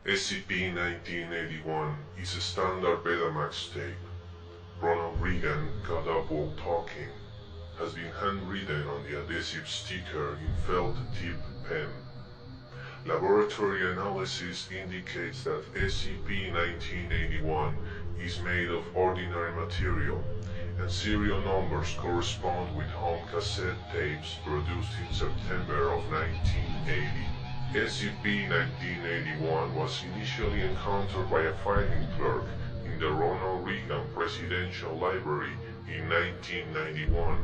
SCP-1981 is a standard Betamax tape. Ronald Reagan got up while talking. Has been handwritten on the adhesive sticker in felt tip pen. Laboratory analysis indicates that SCP-1981 is made of ordinary material, and serial numbers correspond with home cassette tapes produced in September of 1980. SCP-1981 was initially encountered by a filing clerk in the Ronald Reagan Presidential Library in 1991,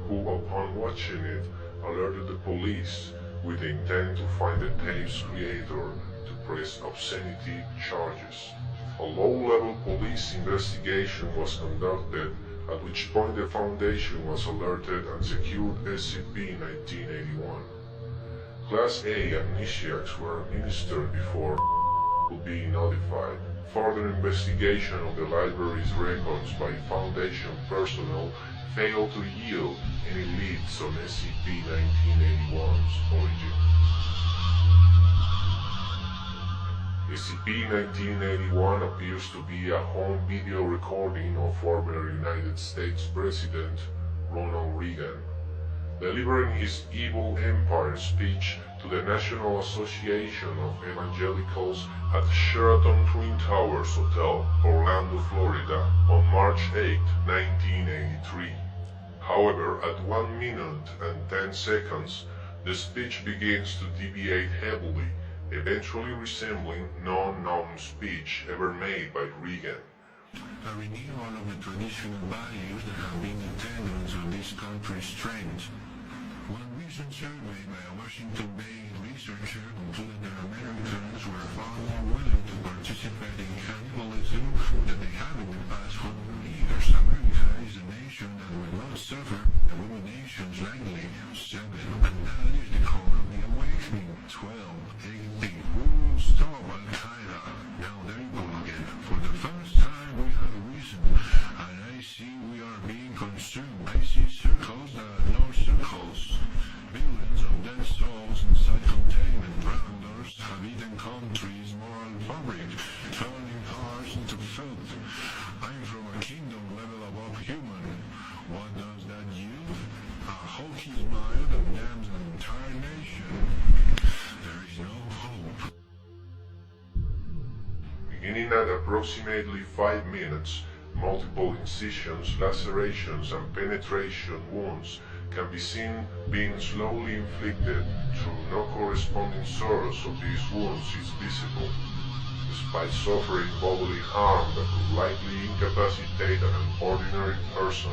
who, upon watching it, alerted the police with the intent to find the tape's creator to press obscenity charges. A low-level police investigation was conducted, at which point the Foundation was alerted and secured SCP-1981. Class A amnesiacs were administered before could be notified. Further investigation of the library's records by Foundation personnel failed to yield any leads on SCP-1981's origin. SCP-1981 appears to be a home video recording of former United States President Ronald Reagan, delivering his Evil Empire speech to the National Association of Evangelicals at Sheraton Twin Towers Hotel, Orlando, Florida, on March 8, 1983. However, at 1 minute and 10 seconds, the speech begins to deviate heavily, eventually resembling no known speech ever made by Reagan. A renewal of the traditional values that have been the tenets of this country's strength. One recent survey by a Washington-based researcher concluded that Americans were far more willing to participate in cannibalism than they have in the past 100 years. America is a nation that will not suffer abominations lightly. 7. And that is the core of the awakening. 12. 18. We will stop Al-Qaeda. Now there you go again. For the first time we have risen, and I see we are being consumed. I see circles that are no circles. Billions of dead souls inside containment rounders have eaten countries' moral fabric, turning hearts into filth. I'm from a kingdom level above human. What does that yield? A hokey smile that damns an entire nation. There is no hope. Beginning at approximately 5 minutes, multiple incisions, lacerations, and penetration wounds can be seen being slowly inflicted through no corresponding source of these wounds is visible. Despite suffering bodily harm that could likely incapacitate an ordinary person,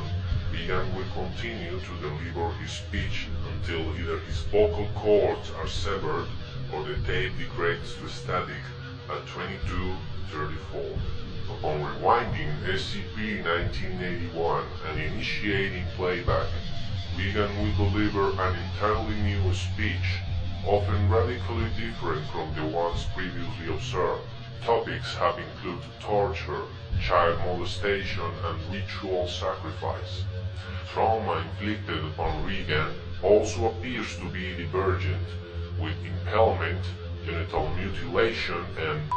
Reagan will continue to deliver his speech until either his vocal cords are severed or the tape degrades to static at 22:34. Upon rewinding SCP-1981 and initiating playback, Reagan will deliver an entirely new speech, often radically different from the ones previously observed. Topics have included torture, child molestation, and ritual sacrifice. Trauma inflicted upon Reagan also appears to be divergent, with impalement, genital mutilation, and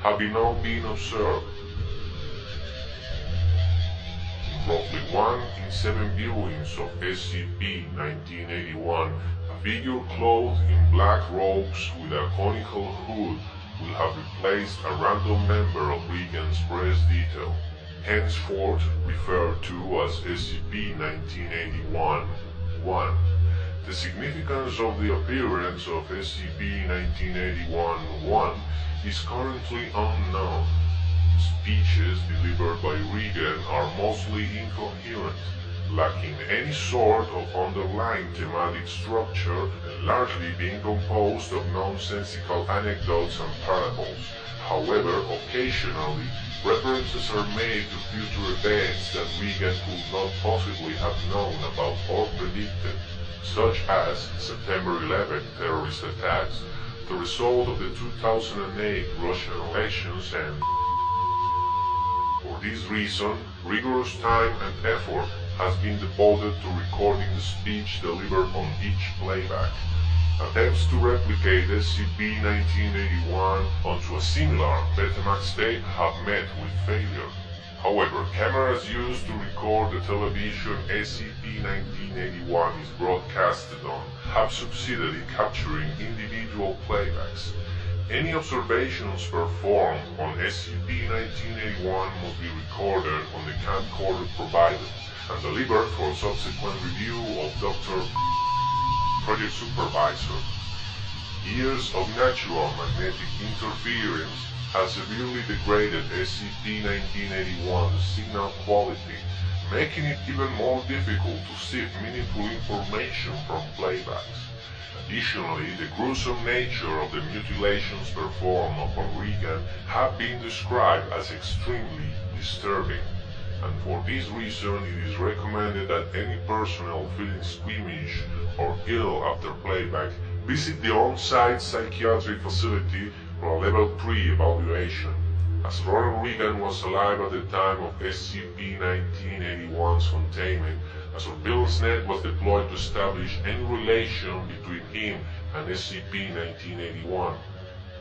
having all been observed. Roughly 1 in 7 viewings of SCP-1981, a figure clothed in black robes with a conical hood will have replaced a random member of Reagan's press detail, henceforth referred to as SCP-1981-1. The significance of the appearance of SCP-1981-1 is currently unknown. Speeches delivered by Reagan are mostly incoherent, lacking any sort of underlying thematic structure and largely being composed of nonsensical anecdotes and parables. However, occasionally, references are made to future events that Reagan could not possibly have known about or predicted, such as September 11 terrorist attacks, the result of the 2008 Russian elections, and for this reason, rigorous time and effort has been devoted to recording the speech delivered on each playback. Attempts to replicate SCP-1981 onto a similar Betamax tape have met with failure. However, cameras used to record the television SCP-1981 is broadcasted on have succeeded in capturing individual playbacks. Any observations performed on SCP-1981 must be recorded on the camcorder provided and delivered for subsequent review of Dr. Project Supervisor. Years of natural magnetic interference has severely degraded SCP-1981's signal quality, making it even more difficult to sift meaningful information from playbacks. Additionally, the gruesome nature of the mutilations performed upon Regan have been described as extremely disturbing, and for this reason it is recommended that any personnel feeling squeamish or ill after playback visit the on-site psychiatric facility for a level 3 evaluation. As Ronald Reagan was alive at the time of SCP-1981's containment, a surveillance net was deployed to establish any relation between him and SCP-1981.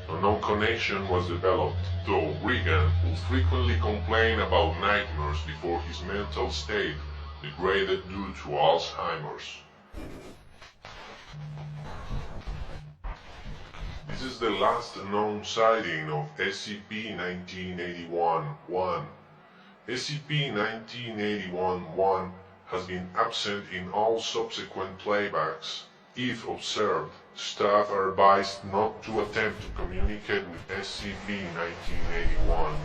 A known connection was developed, though Reagan would frequently complain about nightmares before his mental state degraded due to Alzheimer's. This is the last known sighting of SCP-1981-1. SCP-1981-1 has been absent in all subsequent playbacks. If observed, staff are advised not to attempt to communicate with SCP-1981